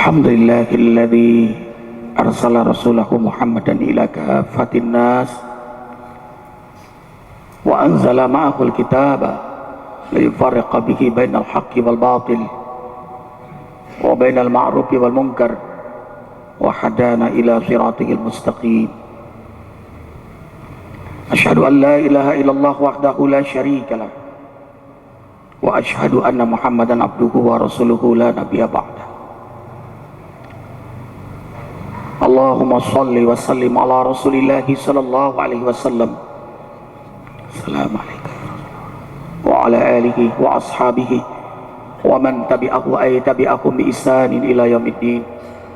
Alhamdulillahilladzi arsala rasulahu Muhammadan ila kafatin nas wa anzala ma'ahul kitaba liyufarriqa bihi bainal haqqi wal batil wa bainal ma'rufi wal munkar wa hadana ila siratil mustaqim. Asyhadu an la ilaha illallah wahdahu la syarika lah wa asyhadu anna Muhammadan abduhu wa rasuluhu la nabiyya ba'da. Allahumma salli wa sallim ala rasulillahi sallallahu alaihi wasallam. Assalamualaikum wa ala alihi wa ashabihi wa man tabi'ahu ay tabi'akum bi ihsanin ila yaumiddin.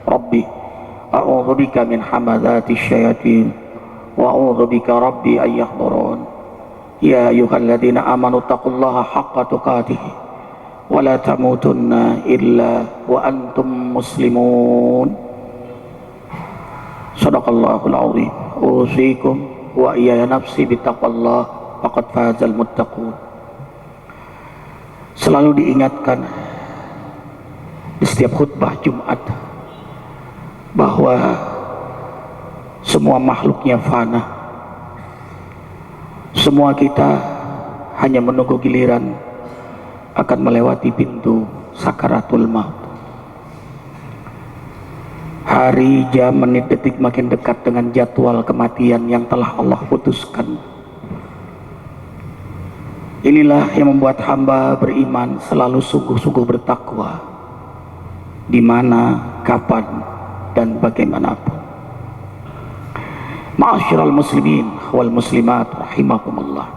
Rabbi a'udzu bika min hamadzati syayatin wa a'udzu bika rabbi ay yahdurun. Ya ayyuhalladzina amanu taqullaha haqqa tuqatih wa la tamutunna illa wa antum muslimun. Sadaqallahul azim. Usikum wa iyaya nafsi bittaqwallah faqad fazal muttaqun. Selalu diingatkan di setiap khutbah Jumat bahwa semua makhluknya fana. Semua kita hanya menunggu giliran akan melewati pintu sakaratul maut. Hari, jam, menit, detik makin dekat dengan jadwal kematian yang telah Allah putuskan. Inilah yang membuat hamba beriman selalu sungguh-sungguh bertakwa di mana, kapan, dan bagaimanapun. Ma'asyiral muslimin wal muslimat rahimakumullah.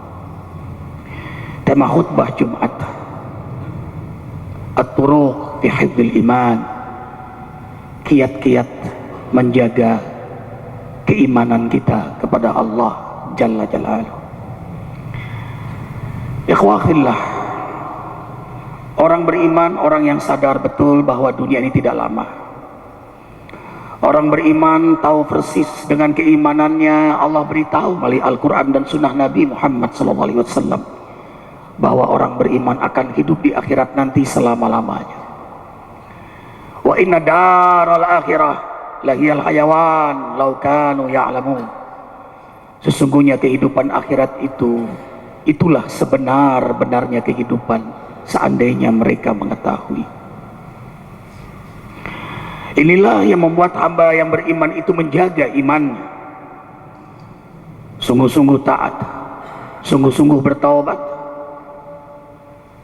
Tema khutbah Jumat, At-Turuq fi Hifdzil Iman, kiat-kiat menjaga keimanan kita kepada Allah Jalla Jalaluhu. Ikhwahillah, orang beriman, orang yang sadar betul bahwa dunia ini tidak lama. Orang beriman tahu persis dengan keimanannya. Allah beritahu melalui Al-Quran dan Sunnah Nabi Muhammad SAW bahwa orang beriman akan hidup di akhirat nanti selama-lamanya. Wa inna daral akhirah lahiyal hayawan law kanu ya'lamun. Sesungguhnya kehidupan akhirat itulah sebenar-benarnya kehidupan seandainya mereka mengetahui. Inilah yang membuat hamba yang beriman itu menjaga imannya, sungguh-sungguh taat, sungguh-sungguh bertaubat,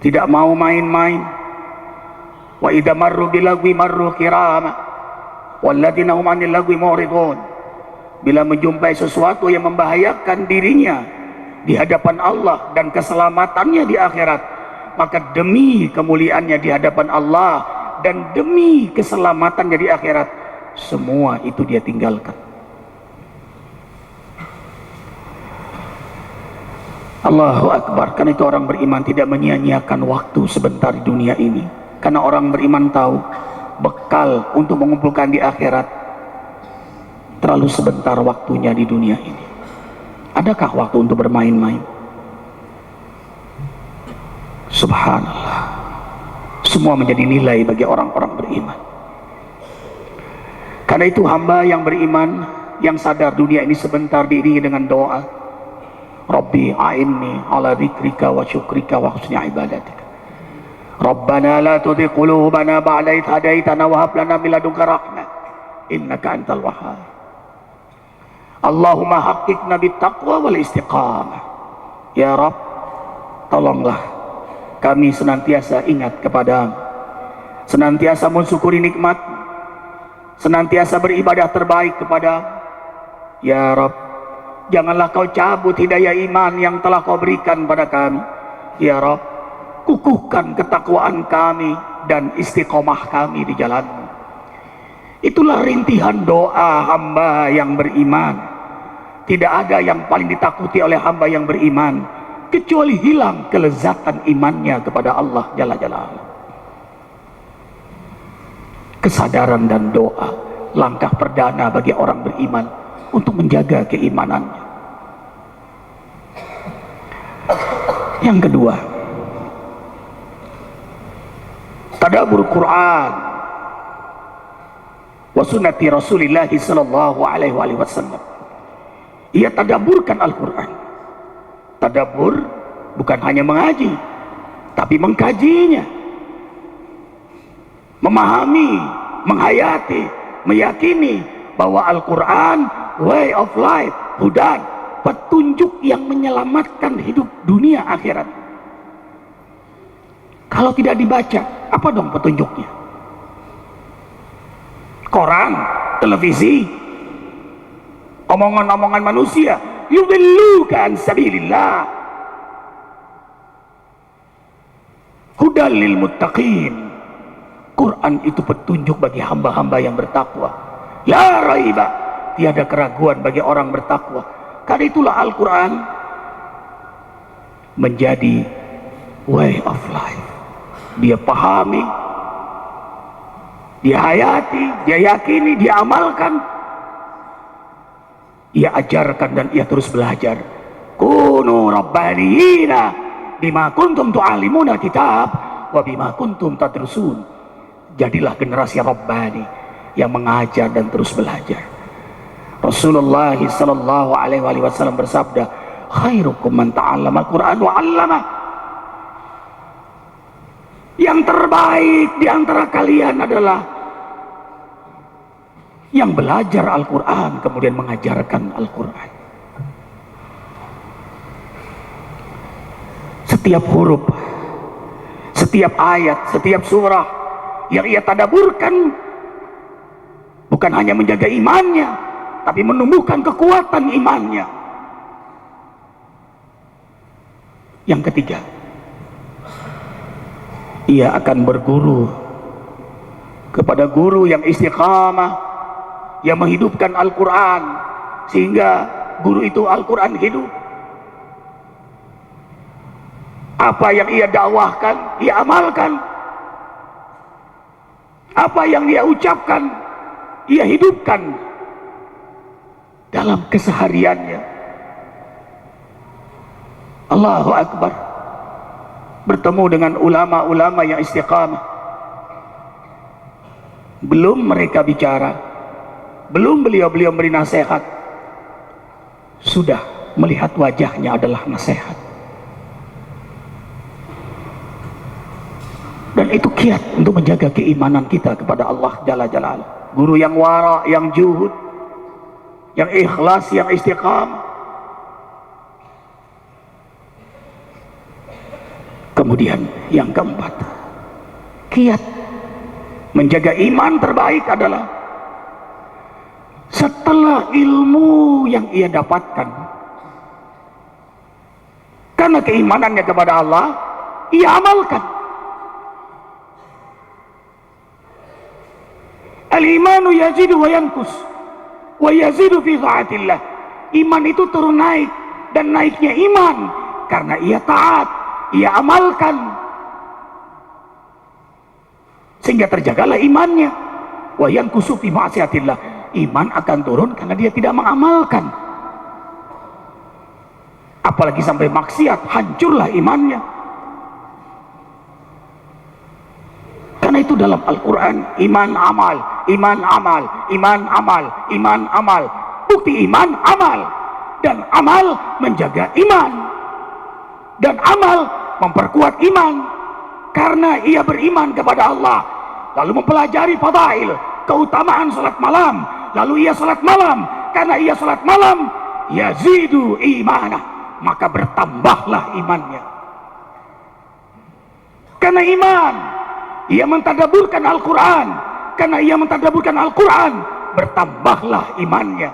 tidak mau main-main. Wa idza marru bilagwi marru kirama walladzina hum 'anil lagwi mu'ridun. Bila menjumpai sesuatu yang membahayakan dirinya di hadapan Allah dan keselamatannya di akhirat, maka demi kemuliaannya di hadapan Allah dan demi keselamatannya di akhirat, semua itu dia tinggalkan. Allahu Akbar. Karena itu orang beriman tidak menyia-nyiakan waktu sebentar di dunia ini. Karena orang beriman tahu bekal untuk mengumpulkan di akhirat terlalu sebentar waktunya di dunia ini. Adakah waktu untuk bermain-main? Subhanallah. Semua menjadi nilai bagi orang-orang beriman. Karena itu hamba yang beriman, yang sadar dunia ini sebentar, diiringi dengan doa. Rabbi a'inni ala dzikrika wa syukrika wa husni ibadatika. Rabbana la tuzigh qulubana ba'da idh hadaitana wa hab lana min ladunka rahmah innaka antal wahhab. Allahumma haqqiqna bittaqwa wal istiqamah. Ya Rabb, tolonglah kami senantiasa ingat kepadamu, senantiasa mensyukuri nikmat, senantiasa beribadah terbaik kepadamu. Ya Rabb, janganlah kau cabut hidayah iman yang telah kau berikan pada kami. Ya Rabb, kukuhkan ketakwaan kami dan istiqomah kami di jalan-Mu. Itulah rintihan doa hamba yang beriman. Tidak ada yang paling ditakuti oleh hamba yang beriman kecuali hilang kelezatan imannya kepada Allah Jalla Jalaluhu. Kesadaran dan doa langkah perdana bagi orang beriman untuk menjaga keimanannya. Yang kedua, tadabbur Quran. wa sunnati Rasulillah sallallahu alaihi wasallam. Ia tadaburkan Al-Quran. Tadabur bukan hanya mengaji, tapi mengkajinya, memahami, menghayati, meyakini bahwa Al-Quran way of life, hudan, petunjuk yang menyelamatkan hidup dunia akhirat. Kalau tidak dibaca, apa dong petunjuknya? Koran, televisi, omongan-omongan manusia, yudilluka an sabilillah, hudal lil muttaqin. Quran itu petunjuk bagi hamba-hamba yang bertakwa. La raiba, tiada keraguan bagi orang bertakwa. Karena itulah Al-Quran menjadi way of life. Dia pahami, dia hayati, dia yakini, dia amalkan, ia ajarkan, dan ia terus belajar. Kunu rabbaniyina bima kuntum tu'allimuna kitab wa bima kuntum tadrusun. Jadilah generasi Rabbani yang mengajar dan terus belajar. Rasulullah sallallahu alaihi wasallam bersabda, khairukum man ta'allama al-Quran wa 'allama. Yang terbaik di antara kalian adalah yang belajar Al-Quran kemudian mengajarkan Al-Quran. Setiap huruf, setiap ayat, setiap surah yang ia tadaburkan bukan hanya menjaga imannya, tapi menumbuhkan kekuatan imannya. Yang ketiga, ia akan berguru kepada guru yang istiqamah, yang menghidupkan Al-Quran, sehingga guru itu Al-Quran hidup. Apa yang ia dakwahkan, ia amalkan. Apa yang dia ucapkan, ia hidupkan dalam kesehariannya. Allahu Akbar. Bertemu dengan ulama-ulama yang istiqamah. Belum mereka bicara, belum beliau-beliau beri nasihat, sudah melihat wajahnya adalah nasihat. Dan itu kiat untuk menjaga keimanan kita kepada Allah Jalla Jalaluhu. Guru yang wara, yang juhud, yang ikhlas, yang istiqamah. Kemudian yang keempat, kiat menjaga iman terbaik adalah setelah ilmu yang ia dapatkan, karena keimanannya kepada Allah, ia amalkan. Al-imanu yazidu wa yankus wa yazidu fi ta'atillah. Iman itu turun naik, dan naiknya iman karena ia taat, ia amalkan, sehingga terjagalah imannya. Wa yankusu fi ma'siyatillah. Iman akan turun karena dia tidak mengamalkan. Apalagi sampai maksiat, hancurlah imannya. Karena itu dalam Al-Quran, iman amal, iman amal, iman amal, iman amal. Bukti iman amal, dan amal menjaga iman, dan amal memperkuat iman. Karena ia beriman kepada Allah, lalu mempelajari fadail, keutamaan salat malam, lalu ia salat malam. Karena ia salat malam, yazidu imanah, maka bertambahlah imannya. Karena iman, ia mentadaburkan Al-Quran. Karena ia mentadaburkan Al-Quran, bertambahlah imannya.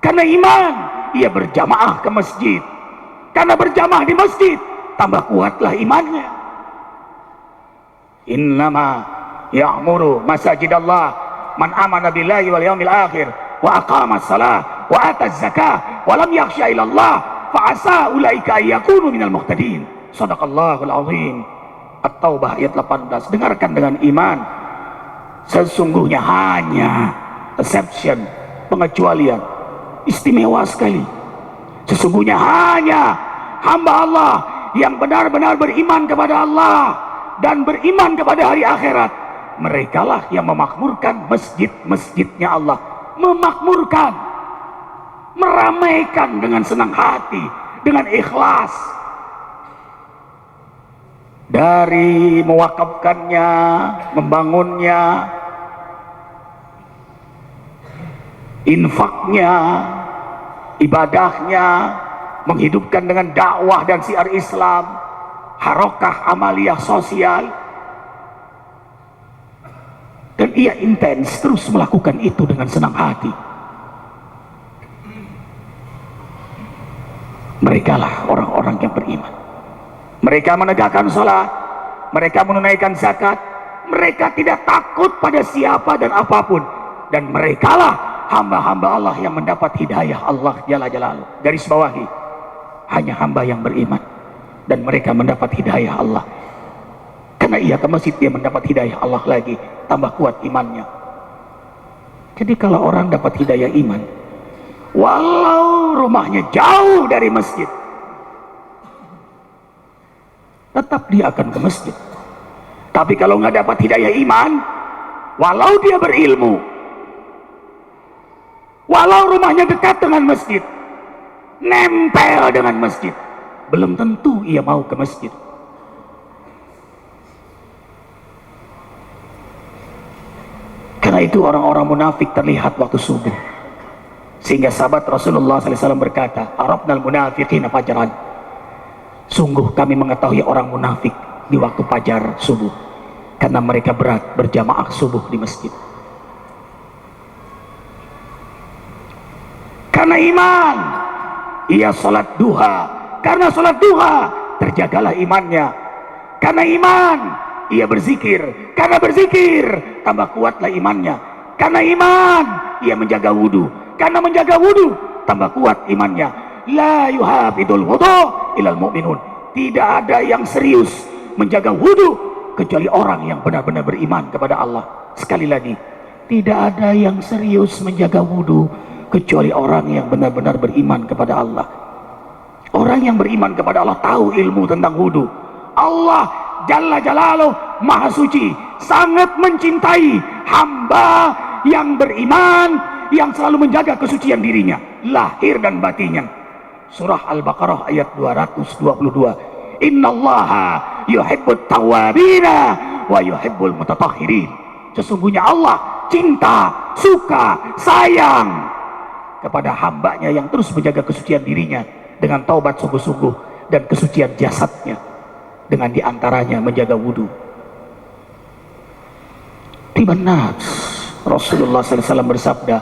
Karena iman, ia berjamaah ke masjid. Karena berjamaah di masjid, tambah kuatlah imannya. Innama ya'muru masajidallah man amana billahi wal yawmil akhir wa aqama as-salah wa ata az-zakah wa lam yakhsha ila Allah fa asa ulaika yakunu minal muhtadin. Shadaqallahul azim. At-Taubah ayat 18. Dengarkan dengan iman. Sesungguhnya hanya exception, pengecualian istimewa sekali. Sesungguhnya hanya hamba Allah yang benar-benar beriman kepada Allah dan beriman kepada hari akhirat, merekalah yang memakmurkan masjid-masjidnya Allah, memakmurkan, meramaikan dengan senang hati, dengan ikhlas, dari mewakafkannya, membangunnya, infaknya, ibadahnya, menghidupkan dengan dakwah dan syiar Islam, harokah amaliyah sosial, dan ia intens terus melakukan itu dengan senang hati. Merekalah orang-orang yang beriman. Mereka menegakkan sholat, mereka menunaikan zakat, mereka tidak takut pada siapa dan apapun, dan merekalah hamba-hamba Allah yang mendapat hidayah Allah Jalla Jalaluhu. Garis bawahi, hanya hamba yang beriman dan mereka mendapat hidayah Allah. Karena ia ke masjid, dia mendapat hidayah Allah lagi, tambah kuat imannya. Jadi kalau orang dapat hidayah iman, walau rumahnya jauh dari masjid, tetap dia akan ke masjid. Tapi kalau nggak dapat hidayah iman, walau dia berilmu, walau rumahnya dekat dengan masjid, nempel dengan masjid, belum tentu ia mau ke masjid. Karena itu orang-orang munafik terlihat waktu subuh, sehingga sahabat Rasulullah SAW berkata, "Arafnal munafiqina fajran." Sungguh kami mengetahui orang munafik di waktu fajar subuh, karena mereka berat berjamaah subuh di masjid. Karena iman, ia sholat duha. Karena sholat duha, terjagalah imannya. Karena iman, ia berzikir. Karena berzikir, tambah kuatlah imannya. Karena iman, ia menjaga wudu. Karena menjaga wudu, tambah kuat imannya. La yuhafidul wudu ilal mu'minun. Tidak ada yang serius menjaga wudu kecuali orang yang benar-benar beriman kepada Allah. Sekali lagi, tidak ada yang serius menjaga wudu kecuali orang yang benar-benar beriman kepada Allah. Orang yang beriman kepada Allah tahu ilmu tentang wudu. Allah Jalla Jalaluhu Maha Suci sangat mencintai hamba yang beriman, yang selalu menjaga kesucian dirinya, lahir dan batinnya. Surah Al-Baqarah ayat 222. Innallaha yuhibbut tawwabina wa yuhibbul mutatahhirin. Sesungguhnya Allah cinta, suka, sayang kepada hambanya yang terus menjaga kesucian dirinya dengan taubat sungguh-sungguh dan kesucian jasadnya dengan diantaranya menjaga wudu. Benar, Rasulullah SAW bersabda,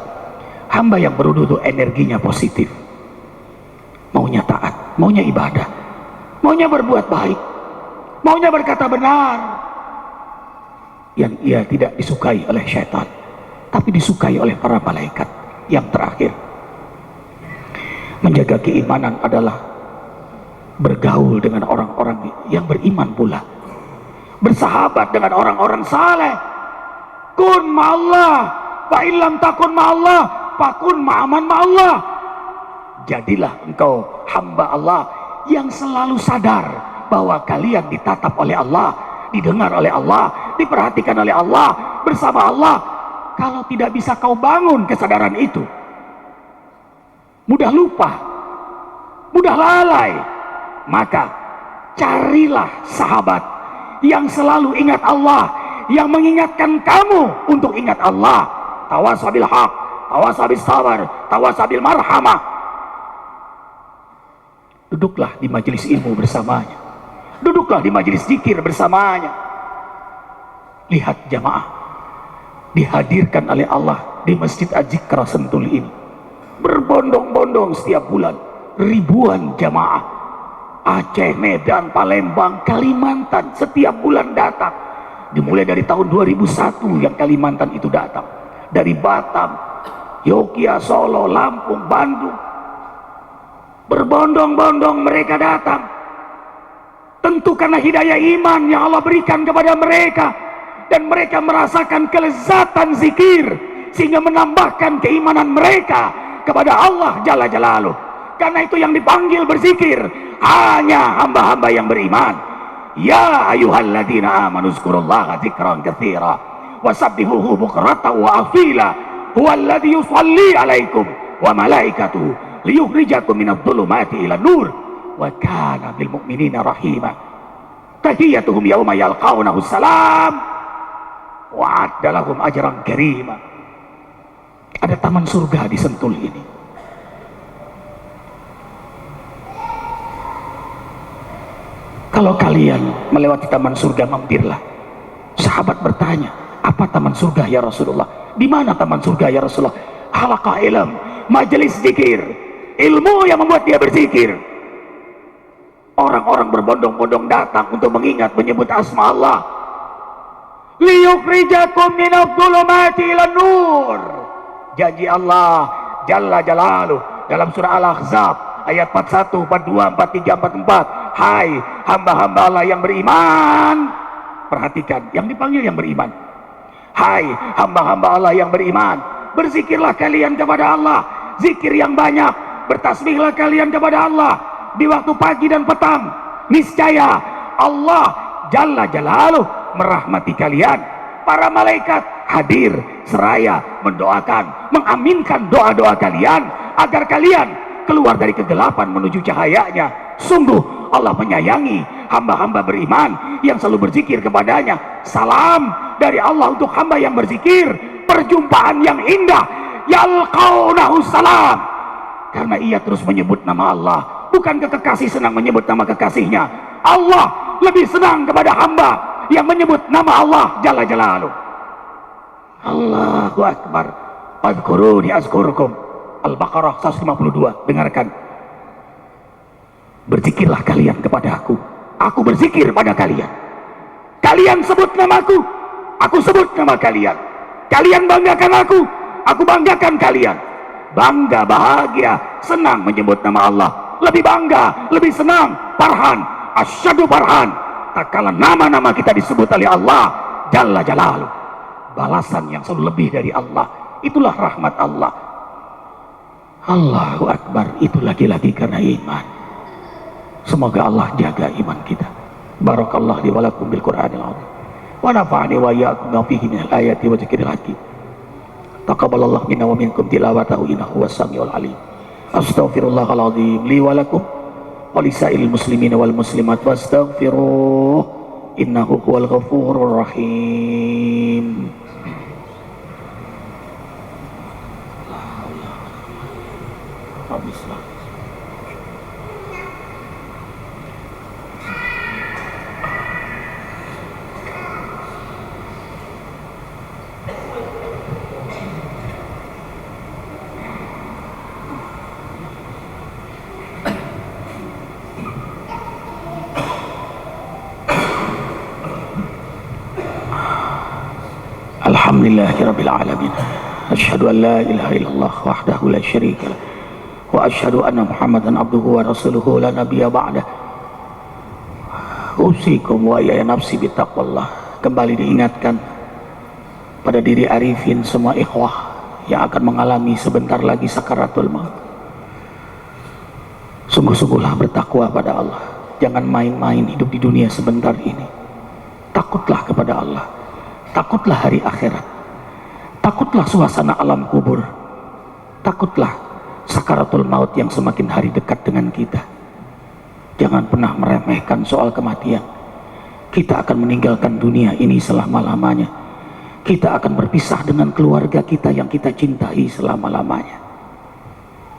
hamba yang berwudu itu energinya positif, maunya taat, maunya ibadah, maunya berbuat baik, maunya berkata benar. Yang ia tidak disukai oleh syaitan, tapi disukai oleh para malaikat. Yang terakhir, menjaga keimanan adalah bergaul dengan orang-orang yang beriman pula, bersahabat dengan orang-orang saleh. Kun ma'allah fa illam takun ma'allah fakun ma'aman ma'allah. Jadilah engkau hamba Allah yang selalu sadar bahwa kalian ditatap oleh Allah, didengar oleh Allah, diperhatikan oleh Allah, bersama Allah. Kalau tidak bisa kau bangun kesadaran itu, mudah lupa, mudah lalai, maka carilah sahabat yang selalu ingat Allah, yang mengingatkan kamu untuk ingat Allah. Tawasabil haq, tawasabil sabar, tawasabil marhamah. Duduklah di majelis ilmu bersamanya, duduklah di majelis zikir bersamanya. Lihat jamaah dihadirkan oleh Allah di Masjid Az-Zikra Sentul ini, berbondong-bondong setiap bulan, ribuan jamaah Aceh, Medan, Palembang, Kalimantan setiap bulan datang. Dimulai dari tahun 2001 yang Kalimantan itu datang, dari Batam, Yogyakarta, Solo, Lampung, Bandung, berbondong-bondong mereka datang. Tentu karena hidayah iman yang Allah berikan kepada mereka, dan mereka merasakan kelezatan zikir sehingga menambahkan keimanan mereka kepada Allah Jalla Jalaluhu. Karena itu yang dipanggil berzikir hanya hamba-hamba yang beriman. Ya ayyuhalladzina amanu zkurullaha dzikran katsira. wasabbihuhu bukratan wa asila huwallazi yusalli alaikum wa malaikatuhu liyukhrijakum minadh-dhulumati ila nur wa kana bil mu'minina rahima tahiyyatuhum yawma yalqawnahu salam wa adda lahum ajran karima. Ada taman surga di Sentul ini. Kalau kalian melewati taman surga, mampirlah. Sahabat bertanya, apa taman surga ya Rasulullah? Di mana taman surga ya Rasulullah? Halaqah ilm, majelis zikir, ilmu yang membuat dia berzikir. Orang-orang berbondong-bondong datang untuk mengingat, menyebut asma Allah. Liyukhrijakum minadh-dhulumati ilan nur. Janji Allah Jalla Jalaluh dalam surah Al-Ahzab ayat 41, 42, 43, 44. Hai hamba-hamba Allah yang beriman. Perhatikan, yang dipanggil yang beriman. Hai hamba-hamba Allah yang beriman, berzikirlah kalian kepada Allah, zikir yang banyak, bertasbihlah kalian kepada Allah di waktu pagi dan petang. Niscaya Allah Jalla Jalaluh merahmati kalian. Para malaikat hadir seraya mendoakan, mengaminkan doa-doa kalian agar kalian keluar dari kegelapan menuju cahayanya. Sungguh Allah menyayangi hamba-hamba beriman yang selalu berzikir kepadanya. Salam dari Allah untuk hamba yang berzikir. Perjumpaan yang indah, yalqaunahu salam, karena ia terus menyebut nama Allah. Bukankah kekasih senang menyebut nama kekasihnya? Allah lebih senang kepada hamba yang menyebut nama Allah Jalla Jalaluh. Allahu Akbar. Adhkuruni azkurkum. Al-Baqarah 152. Dengarkan. Berzikirlah kalian kepada aku berzikir pada kalian. Kalian sebut namaku, aku sebut nama kalian. Kalian banggakan aku banggakan kalian. Bangga, bahagia, senang menyebut nama Allah. Lebih bangga, lebih senang, farhan, asyadu farhan tak kala nama-nama kita disebut oleh Allah Jalla Jalaluh. Balasan yang selalu lebih dari Allah, itulah rahmat Allah. Allahu Akbar. Itu lagi-lagi karena iman. Semoga Allah jaga iman kita. Barakallahu li wa lakum bil Qur'anil azim wa nafa'ani wa iyyakum bima fihi minal ayati wa dzikril hakim. Taqabbalallahu minna wa minkum tilawatahu innahu was-sami'ul alim. Astaghfirullahal azim li wa lakum wa lisairil muslimina wal muslimat wastaghfiruh innahu huwal ghafurur rahim. Alhamdulillahirabbil alamin. Asyhadu an la ilaha illallah wahdahu la syarika lah wa asyhadu anna Muhammadan abduhu wa rasuluhu la nabiyya ba'dah. Usikum wa ya nafsi bittaqwallah. Kembali diingatkan pada diri arifin semua ikhwah yang akan mengalami sebentar lagi sakaratul maut. Sungguh-sungguhlah bertakwa pada Allah. Jangan main-main hidup di dunia sebentar ini. Takutlah kepada Allah. Takutlah hari akhirat. Takutlah suasana alam kubur. Takutlah sakaratul maut yang semakin hari dekat dengan kita. Jangan pernah meremehkan soal kematian. Kita akan meninggalkan dunia ini selama-lamanya. Kita akan berpisah dengan keluarga kita yang kita cintai selama-lamanya.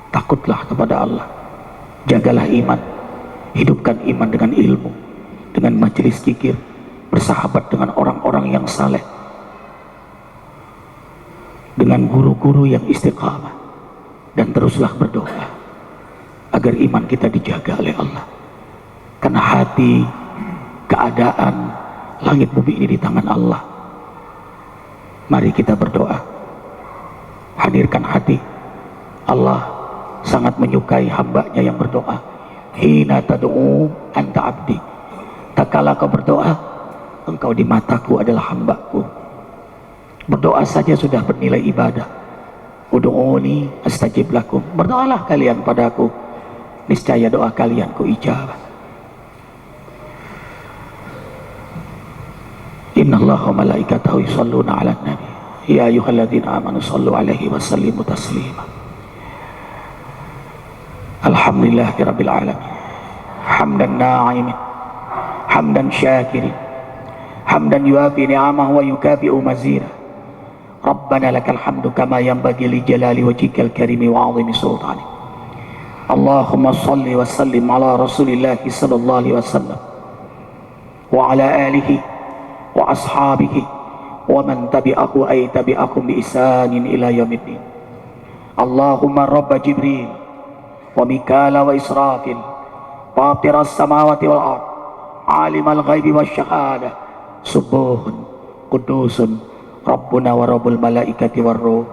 Takutlah kepada Allah. Jagalah iman. Hidupkan iman dengan ilmu, dengan majelis zikir, bersahabat dengan orang-orang yang saleh, dengan guru-guru yang istiqamah, dan teruslah berdoa agar iman kita dijaga oleh Allah. Karena hati, keadaan, langit bumi ini di tangan Allah. Mari kita berdoa, hadirkan hati. Allah sangat menyukai hambanya yang berdoa. Hina tad'u anta abdi. Tak kala kau berdoa, engkau di mataku adalah hambaku. Berdoa saja sudah bernilai ibadah. Ud'uni astajib lakum. Berdoalah kalian padaku, niscaya doa kalian ku ijabah. Inna Allah wa malaikatahu yusholluna 'alan nabi ya ayyuhalladzina amanu shallu 'alaihi wa sallimu taslima. Alhamdulillahirabbil alamin hamdan na'imin hamdan syakirin hamdan yuafi ni'amahu wa yukafi'u mazira. Rabbana lakal hamdu kama yanbaghi li jalali wajhikal karimi wa 'azimi sultanik. Allahumma shalli wa sallim ala rasulillahi sallallahu alaihi wasallam wa ala alihi wa ashabihi wa man tabi'ahu ay tabi'akum bi ihsanin ila yaumiddin. Allahumma rabb Jibril wa Mikala wa Israfil fatiras samawati wal ard alimal ghaibi wasyahadah subuhun kudusun Rabbuna wa rabbul malaikati war ruh.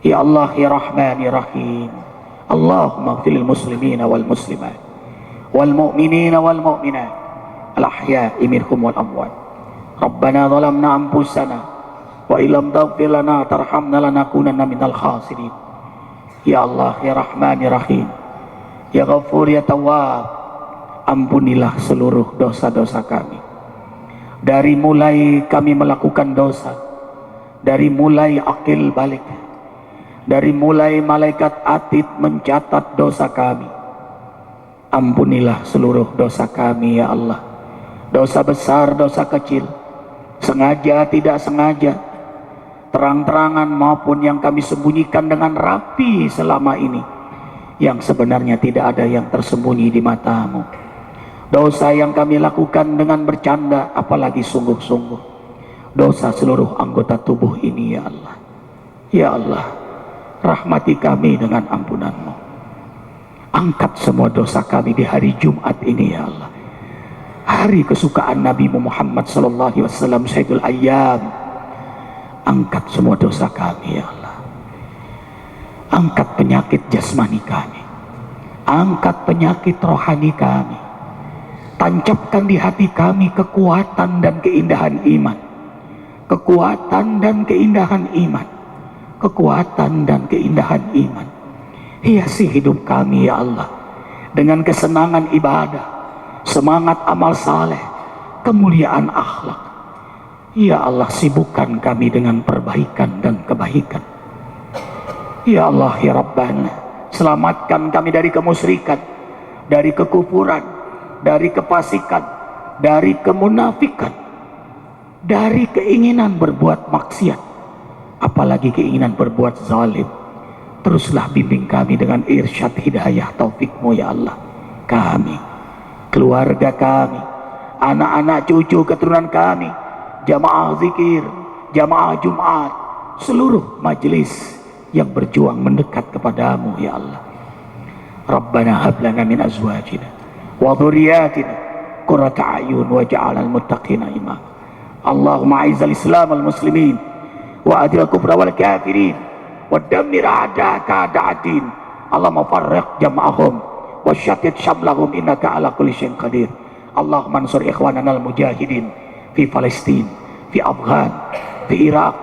Ya Allah ya Rahman ya Rahim, Allahumma ighfir lil muslimina wal muslimat wal mu'minina wal mu'minat al ahya'i minhum wal amwat. Rabbana zalamna anfusana wa illam taghfir lana tarhamna lanakunanna minal khasirin. Ya Allah ya Rahman ya Rahim, ya Ghafur ya Tawwab, ampunilah seluruh dosa-dosa kami. Dari mulai kami melakukan dosa, dari mulai akil balik, dari mulai malaikat atid mencatat dosa kami, ampunilah seluruh dosa kami ya Allah. Dosa besar, dosa kecil, sengaja tidak sengaja, terang-terangan maupun yang kami sembunyikan dengan rapi selama ini, yang sebenarnya tidak ada yang tersembunyi di matamu. Dosa yang kami lakukan dengan bercanda, apalagi sungguh-sungguh. Dosa seluruh anggota tubuh ini ya Allah. Ya Allah, rahmati kami dengan ampunan-Mu. Angkat semua dosa kami di hari Jumat ini ya Allah. Hari kesukaan Nabi Muhammad sallallahu alaihi wasallam, Sayyidul Ayyam. Angkat semua dosa kami ya Allah. Angkat penyakit jasmani kami, angkat penyakit rohani kami. Tancapkan di hati kami kekuatan dan keindahan iman, kekuatan dan keindahan iman, kekuatan dan keindahan iman. Hiasi hidup kami ya Allah dengan kesenangan ibadah, semangat amal saleh, kemuliaan akhlak. Ya Allah, sibukkan kami dengan perbaikan dan kebaikan. Ya Allah ya Rabbana, selamatkan kami dari kemusyrikan, dari kekufuran, dari kefasikan, dari kemunafikan, dari keinginan berbuat maksiat, apalagi keinginan berbuat zalim. Teruslah bimbing kami dengan irsyad hidayah taufik-Mu ya Allah. Kami, keluarga kami, anak-anak cucu keturunan kami, jamaah zikir, jamaah Jumat, seluruh majelis yang berjuang mendekat kepadamu ya Allah. Rabbana hab lana min azwajina wa dhurriyyatina qurrata a'yun waj'alna lil muttaqina imama. Allahumma a'izzal islam wal muslimin wa adil kufra wal kafirin wa dammir a'da'aka a'da'ad-din. Allahumma farriq jam'ahum wa shattit shamlahum innaka ala kulli syai'in qadir. Allahumma ansur ikhwanana al mujahidin fi Palestin, fi Afghan, fi Irak,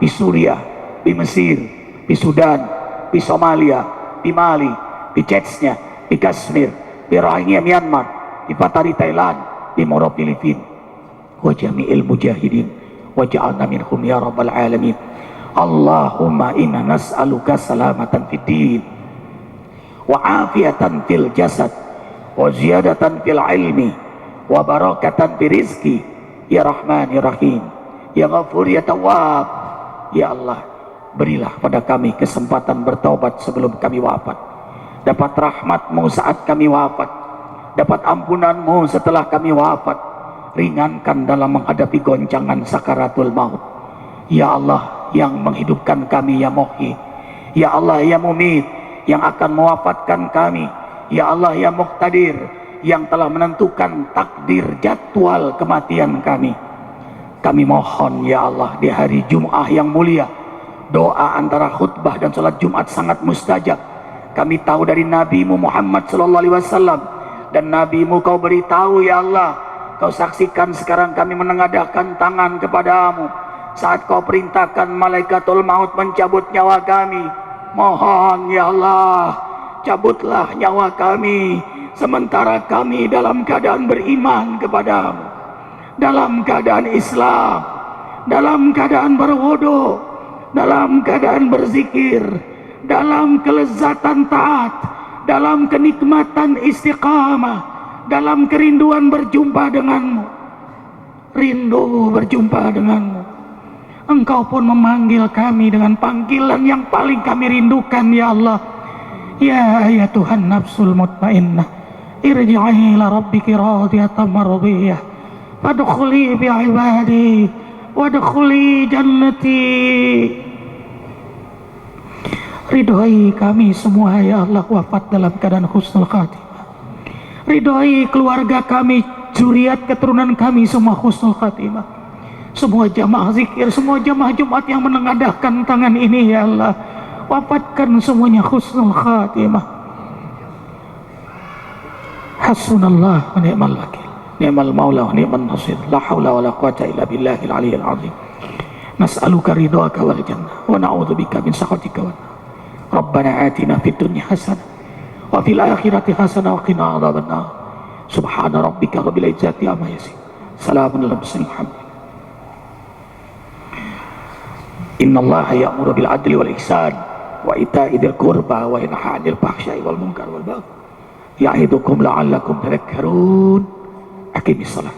fi Suriah, fi Mesir, fi Sudan, fi Somalia, fi Mali, fi Chechnya, fi Kashmir, fi Rohingya Myanmar, fi Patari Thailand, fi Moro Filipina, wa jami'il mujahidin waj'alna minhum ya rabbal alamin. Allahumma inna nas'aluka salamatan fid din wa afiatan fil jasad wa ziyadatan fil ilmi wa barakatan fi rizki ya Rahman ya Rahim ya Ghafur ya Tawwab. Ya Allah, berilah pada kami kesempatan bertaubat sebelum kami wafat, dapat rahmat-Mu saat kami wafat, dapat ampunan-Mu setelah kami wafat, ringankan dalam menghadapi goncangan sakaratul maut. Ya Allah yang menghidupkan kami ya Muhyi, ya Allah ya Mumit yang akan mewafatkan kami, ya Allah ya Muqtadir yang telah menentukan takdir jadwal kematian kami. Kami mohon ya Allah di hari Jum'ah yang mulia, doa antara khutbah dan sholat Jumat sangat mustajab. Kami tahu dari Nabi-Mu Muhammad sallallahu alaihi wasallam, dan Nabi-Mu Kau beritahu ya Allah, Kau saksikan sekarang kami menengadahkan tangan kepadamu saat Kau perintahkan malaikatul maut mencabut nyawa kami. Mohon ya Allah, cabutlah nyawa kami sementara kami dalam keadaan beriman kepadamu. dalam keadaan Islam, dalam keadaan berwudu, dalam keadaan berzikir, dalam kelezatan taat, dalam kenikmatan istiqamah, dalam kerinduan berjumpa denganmu, rindu berjumpa denganmu. Engkau pun memanggil kami dengan panggilan yang paling kami rindukan, ya Allah. Ya Tuhan nafsul mutmainnah, irji'i ila rabbiki radiyatan mardiyah, fadkhuli bi'ibadi wadkhuli jannati. Ridhoi kami semua ya Allah, wafat dalam keadaan husnul khatimah. Ridhoi keluarga kami, zuriat keturunan kami semua husnul khatimah. Semua jamaah zikir, semua jamaah Jumat yang menengadahkan tangan ini ya Allah, wafatkan semuanya husnul khatimah. Hasbunallah wa ni'mal wakil, ni'mal maula wa ni'man nasir, la haula wa la quwata illa billahil aliyyil azim. Nas'aluka ridhaka wal jannah wa na'udzubika min sakhatika wan nar. Rabbana atina fid dunya hasanah wa fil akhirati hasanah wa qina adzabannar. Subhana rabbika rabbil izzati amma yasifun. Salamun alal mursalin. Innallaha ya'muru bil adli wal ihsan wa ita'i dzil qurba wa yanha 'anil fahsya'i wal munkar wal baghi ya'idukum la'allakum tadhakkarun. Aqimis shalah.